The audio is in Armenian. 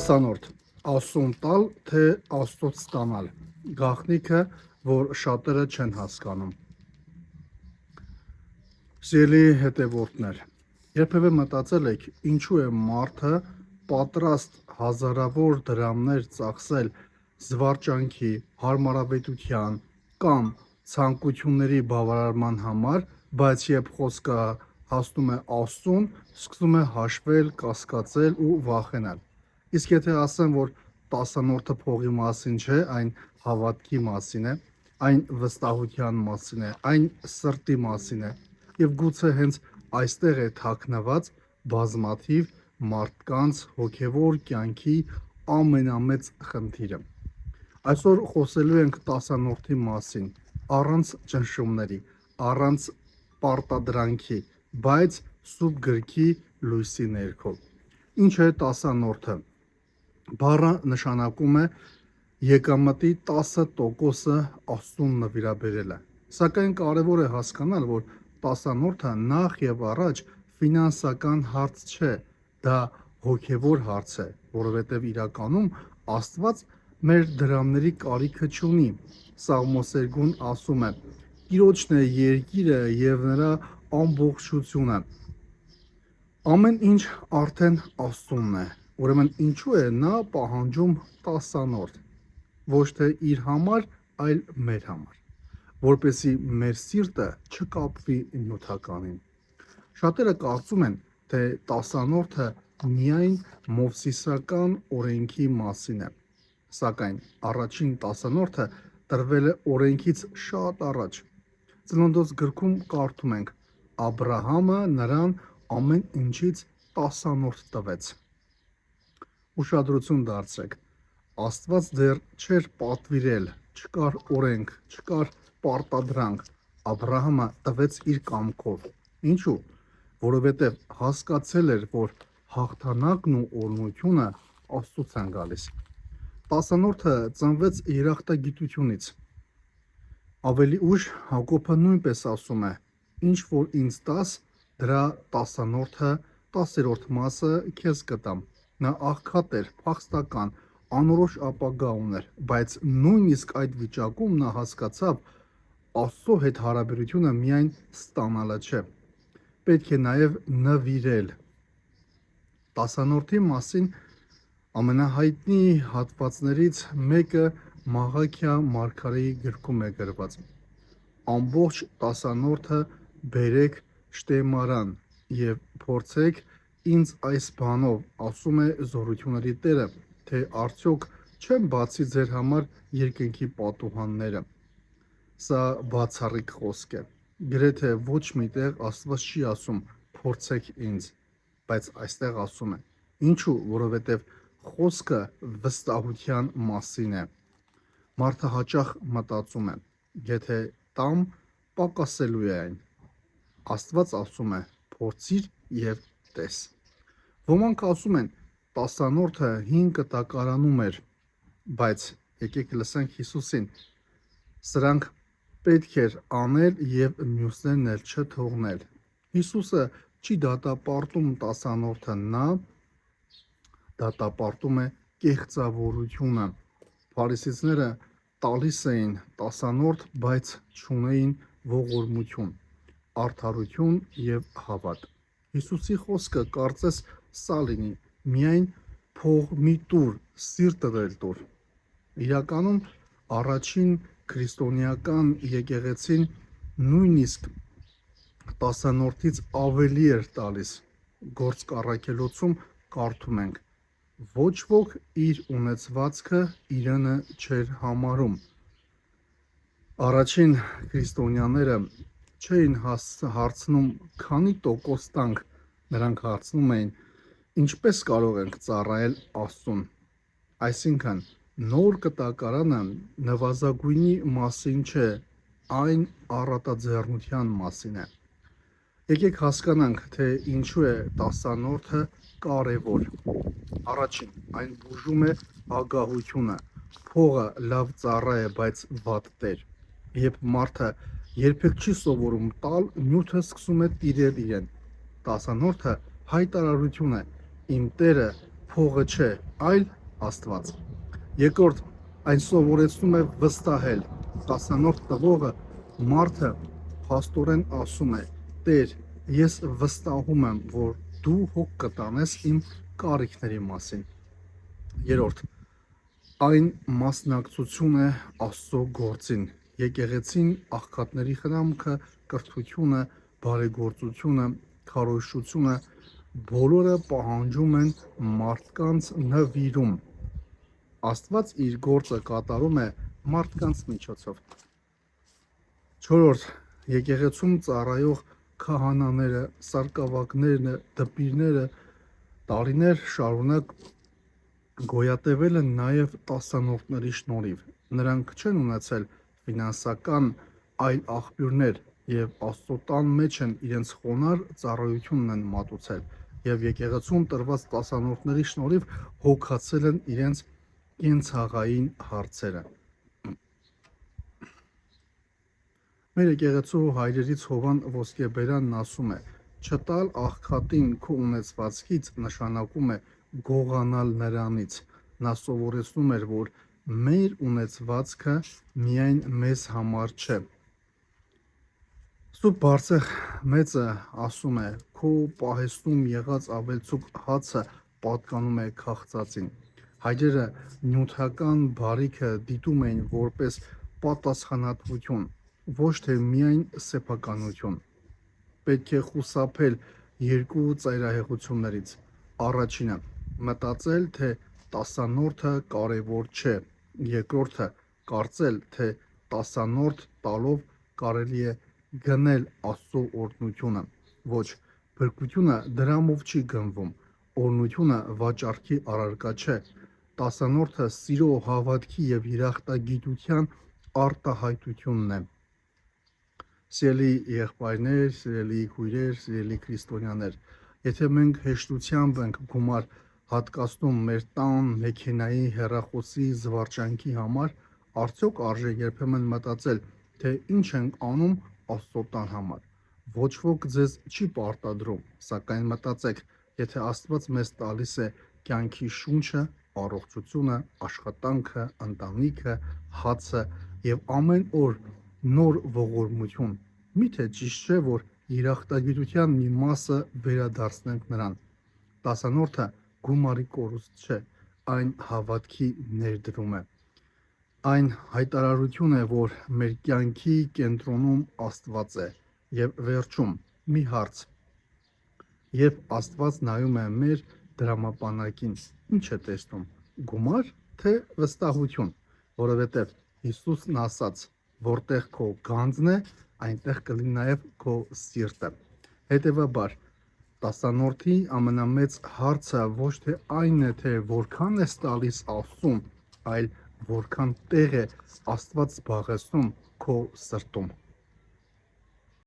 Տասանորդ Աստծուն տալ, թե Աստծոց ստանալ, գաղտնիքը, որ շատերը չեն հասկանում։ Սիրելի հետևորդներ, երբևէ մտածել եք, ինչու է մարդը պատրաստ հազարավոր դրամներ ծախսել զվարճանքի, հարմարավետության կամ ցանկությունների բավարարման համար, բայց երբ խոսքը հասնում է Աստծուն, սկսում է հաշվել, կասկածել ու վախենալ։ Իսկ եթե ասեմ, որ տասանորդը փողի մասին չէ, այն հավատքի մասին է, այն վստահության մասին է, այն սրտի մասին է, եւ գուցե հենց այստեղ է թաքնված բազմաթիվ մարդկանց հոգեվոր կյանքի ամենամեծ խնդիրը։ Այսօր խոսելու ենք տասանորդի մասին, առանց ճնշումների, առանց պարտադրանքի, բայց Սուրբ գրքի լույսի ներքո։ Ինչ է տասանորդը։ Բառը նշանակում է եկամտի 10%-ը Աստծուն նվիրաբերելը։ Սակայն կարևոր է հասկանալ, որ տասանորդը նախ եւ առաջ ֆինանսական հարց չէ, դա հոգեվոր հարց է, որովհետեւ իրականում Աստված մեր դրամների կարիքը չունի։ Սաղմոսերգուն ասում է. Տիրոջն է երկիրը եւ նրա ամբողջությունը։ Ամեն ինչ արդեն Աստծունն է։ Ուրեմն ինչու է նա պահանջում տասանորդ, ոչ թե իր համար, այլ մեր համար, որպեսզի մեր սիրտը չկապվի նյութականին։ Շատերը կարծում են, թե տասանորդը միայն մովսիսական օրենքի մասին է, սակայն առաջին տասանորդը տրվել է օրենքից շատ առաջ։ Ծննդոց գրքում կարդում ենք. Աբրահամը նրան ամեն ինչից տասանորդ տվեց։ Ուշադրություն դարձրեք, Աստված դեռ չէր պատվիրել, չկար օրենք, չկար պարտադրանք, Աբրահամը տվեց իր կամքով։ Ինչու՞։ Որովհետև հասկացել էր, որ հաղթանակն ու օրհնությունը Աստծուց են գալիս։ Տասանորդը ծնվեց երախտագիտությունից։ Ավելի ուշ Հակոբը նույնպես ասում է. ինչ որ ինձ տաս, դրա տասանորդը 10-րդ մասը քեզ կտամ։ Նա աղքատ էր, փախստական, անորոշ ապագա ուներ, բայց նույնիսկ այդ վիճակում նա հասկացավ Աստծո հետ հարաբերությունը միայն ստանալը չէ, պետք է նաև նվիրել։ Տասանորդի մասին ամենահայտնի հատվածներից մեկը Մաղաքիա մարգարեի գրքում է գրված. ամբողջ տասանորդը բերեք շտեմարան եւ փորձեք ինձ այս բանով, ասում է զորությունների Տերը, թե արդյոք չեմ բացի ձեր համար երկնքի պատուհանները։ Սա բացառիկ խոսք է։ Գրեթե ոչ մի տեղ Աստված չի ասում փորձեք ինձ, բայց այստեղ ասում է։ Ինչու՞, որովհետև խոսքը վստահության մասին է։ Մարդը հաճախ մտածում է, եթե տամ, պակասելու է այն։ Աստված ասում է փորձիր եւ տես։ Ոմանք ասում են տասանորդը 5 կտակարանում էր, բայց եկեք լսենք Հիսուսին։ Սրանք պետք էր անել եւ մյուսներն էլ չթողնել։ Հիսուսը չի դատապարտում տասանորդը, նա դատապարտում է կեղծավորությունը։ Փարիսեցիները տալիս էին տասանորդ, բայց չունեին ողորմություն, արդարություն եւ հավատ։ Հիսուսի խոսքը կարծես սա լինի. միայն փող մի տուր, սիրտդ էլ տուր։ Իրականում առաջին քրիստոնեական եկեղեցին նույնիսկ տասանորդից ավելի էր տալիս։ Գործք առաքելոցում կարդում ենք. ոչ ոք իր ունեցվածքը իրենը չէր համարում։ Առաջին քրիստոնյաները չէին հարցնում քանի տոկոս տանք, նրանք հարցնում էին ինչպես կարող ենք ծառայել Աստծուն։ Այսինքն նոր կտակարանը նվազագույնի մասին չէ, այն առատաձեռնության մասին է։ Եկեք հասկանանք, թե ինչու է տասանորդը կարևոր։ Առաջին, այն բուժում է ագահությունը։ Փողը լավ ծառա է, բայց վատ տեր։ Երբ մարդը երբեք չի սովորում տալ, նյութը սկսում է տիրել իրեն։ Տասանորդը հայտարարություն է. իմ Տերը փողը չէ, այլ Աստված։ Երկրորդ, այն սովորեցնում է վստահել։ 10-րդ տվողը մարդը փաստորեն ասում է. Տեր, ես վստահում եմ, որ դու հոգ կտանես իմ կարիքների մասին։ Երրորդ, այն մասնակցություն է Աստծո գործին։ Եկեղեցին աղքատների խնամքը, կրթությունը, բարեգործությունը, քարոզչությունը բոլորը պահանջում են մարդկանց նվիրում։ Աստված իր գործը կատարում է մարդկանց միջոցով։ Չորրորդ, եկեղեցում ծառայող քահանաները, սարկավագներն, դպիրները տարիներ շարունակ գոյատևել են նաև տասանորդների շնորհիվ։ Նրանք չեն ունեցել ֆինանսական այլ աղբյուրներ եւ Աստծո տան մեջ են իրենց խոնար ծառայությունն են մատուցել եւ եկեղեցուն տրված տասանորդների շնորհիվ հոգացել են իրենց կենցաղային հարցերը։ Մեր եկեղեցու հայրերից Հովան Ոսկեբերանն ասում է. չտալ աղքատին քո ունեցվածքից նշանակում է գողանալ նրանից։ Նա սովորեցնում էր, որ մեր ունեցվածքը միայն մեզ համար չէ։ Սուրբ Բարձեղ մեծը ասում է. քո պահեստում եղած ավելցուկ հացը պատկանում է քաղցածին։ Հայրերը նյութական բարիքը դիտում էին որպես պատասխանատվություն, ոչ թե միայն սեփականություն։ Պետք է խուսափել երկու ծայրահեղություններից։ Առաջինը՝ մտածել, թե տասանորդը կարևոր չէ։ Երկրորդը՝ կարծել, թե տասանորդ տալով կարելի է գնել Աստծո օրհնությունը։ Ոչ, փրկությունը դրամով չի գնվում։ Օրհնությունը վաճառքի առարկա չէ։ Տասանորդը սիրո, հավատքի եւ երախտագիտության արտահայտությունն է։ Սիրելի եղբայրներ, սիրելի քույրեր, սիրելի քրիստոնյաներ, եթե մենք հեշտությամբ ենք գումար հատկացնում մեր տան, մեքենայի, հեռախոսի, զվարճանքի համար, արդյոք արժե երբեմն մտածել, թե ինչ ենք անում Աստծո տան համար։ Ոչ ոք ձեզ չի պարտադրում, սակայն մտածեք, եթե Աստված մեզ տալիս է կյանքի շունչը, առողջությունը, աշխատանքը, ընտանիքը, հացը եւ ամեն օր նոր ողորմություն, միթե ճիշտ չէ, որ երախտագիտության մի մասը վերադարձնենք նրան։ Տասանորդը գումարի կորուստ չէ, այն հավատքի ներդրում է։ Այն հայտարարություն է, որ մեր կյանքի կենտրոնում Աստված է։ Եվ վերջում մի հարց. երբ Աստված նայում է մեր դրամապանակին, ինչ է տեսնում՝ գումար, թե վստահություն, որովհետև Հիսուսն ասաց. որտեղ քո գանձն է, այնտեղ կլինի նաև քո սիրտը։ Հետևաբար, տասանորդի ամենամեծ հարցը ոչ թե այն է, թե որքան ես տալիս Աստծուն, այլ որքան տեղ է Աստված զբաղեցնում քո սրտում։